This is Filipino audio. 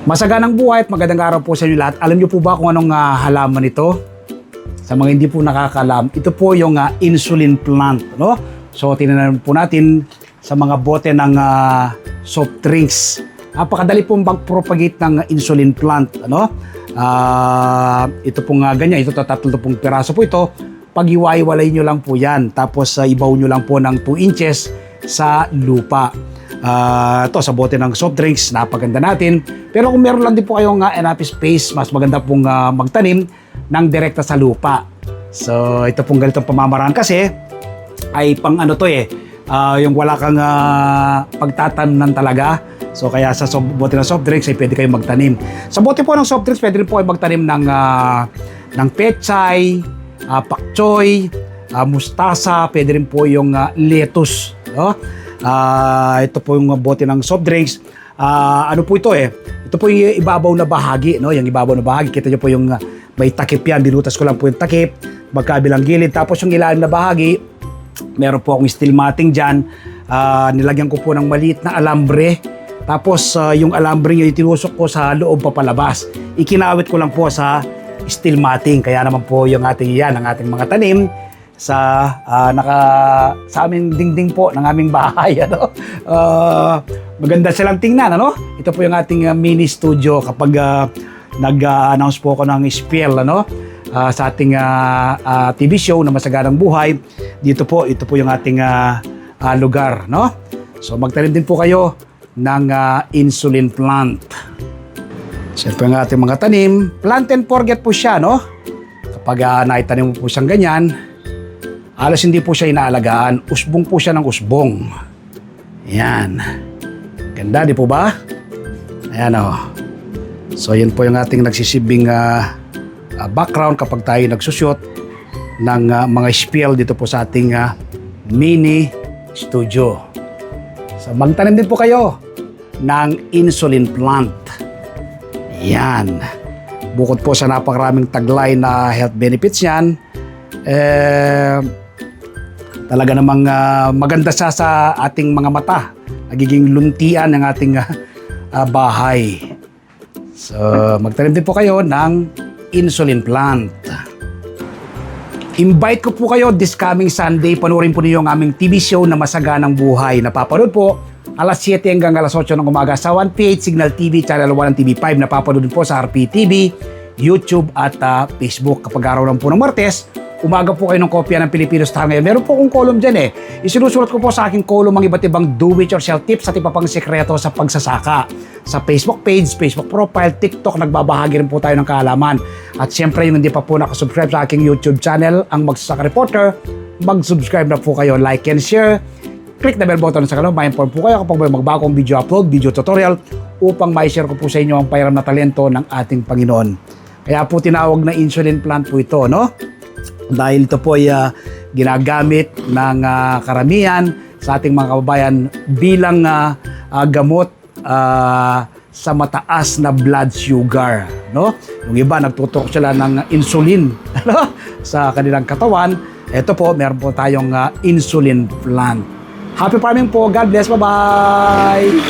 Masaganang buhay at magandang araw po sa inyo lahat. Alam niyo po ba kung anong halaman ito? Sa mga hindi po nakakalam, ito po yung insulin plant, no? So tinanan po natin sa mga bote ng soft drinks. Napakadali pong mag-propagate ng insulin plant, ano? Ito pong ganyan, ito tatlo pong piraso po ito. Pag-iwaiwalay nyo lang po yan. Tapos ibaw nyo lang po ng 2 inches sa lupa. Ito sa bote ng soft drinks, napaganda natin. Pero kung meron lang din po kayong enough space, mas maganda pong magtanim ng direkta sa lupa. So ito pong ganitong pamamaraan kasi ay pang ano to yung wala kang pagtatanan talaga. So kaya sa bote ng soft drinks ay pwede kayong magtanim. Sa bote po ng soft drinks pwede rin po kayo magtanim ng pechay, pak choy, mustasa, pwede rin po yung lettuce, no? Ito po yung bote ng soft drinks. Ano po ito ito po yung ibabaw na bahagi, no? Yung ibabaw na bahagi, kita nyo po yung may takip yan, binutas ko lang po yung takip magkabilang gilid, tapos yung ilalim na bahagi meron po akong steel matting dyan. Nilagyan ko po ng maliit na alambre, tapos yung alambre yung itinusok ko sa loob papalabas, ikinawit ko lang po sa steel matting, kaya naman po yung ating ang ating mga tanim sa aming dingding po ng aming bahay, ano? Maganda silang tingnan, ano? Ito po yung ating mini studio kapag nag-announce po ako ng spiel, ano? Sa ating TV show na Masaganang Buhay. Ito po yung ating lugar, no? So magtanim din po kayo ng insulin plant. Siyempre ang ating mga tanim, plant and forget po siya, no? Kapag naitanim mo po siyang ganyan, halos hindi po siya inaalagaan. Usbong po siya ng usbong. Yan. Ganda, di po ba? Ayan o. So, yan po yung ating nagsisibing background kapag tayo nagsushoot ng mga spiel dito po sa ating mini studio. So, magtanim din po kayo ng insulin plant. Yan. Bukod po sa napakaraming taglay na health benefits yan, talaga namang maganda siya sa ating mga mata. Nagiging luntian ng ating bahay. So, magtanim din po kayo ng insulin plant. Invite ko po kayo this coming Sunday. Panoorin po niyo ang aming TV show na Masaganang Buhay. Napapanood po alas 7 hanggang alas 8 ng umaga sa 1PH Signal TV, Channel 1 ng TV5. Napapanood din po sa RPTV, YouTube at Facebook. Kapag araw lang po ng Martes, umaga po kayo ng kopya ng Pilipinos Tayo Ngayon. Meron po akong column dyan Isinusulat ko po sa aking column ang iba't ibang do-it-yourself tips at iba pang sekreto sa pagsasaka. Sa Facebook page, Facebook profile, TikTok, nagbabahagi rin po tayo ng kaalaman. At siyempre, yung hindi pa po nakasubscribe sa aking YouTube channel, ang Magsasaka Reporter, mag-subscribe na po kayo, like and share. Click the bell button sa kanal, ma-inform po kayo kapag may magbagong video upload, video tutorial, upang ma-share ko po sa inyo ang pahiram na talento ng ating Panginoon. Kaya po tinawag na insulin plant po ito, no? Dahil ito po ay ginagamit ng karamihan sa ating mga kababayan bilang gamot sa mataas na blood sugar, no? Yung iba nagtutok sila ng insulin ano? Sa kanilang katawan. Ito po, meron po tayong insulin plant. Happy farming po. God bless. Bye-bye!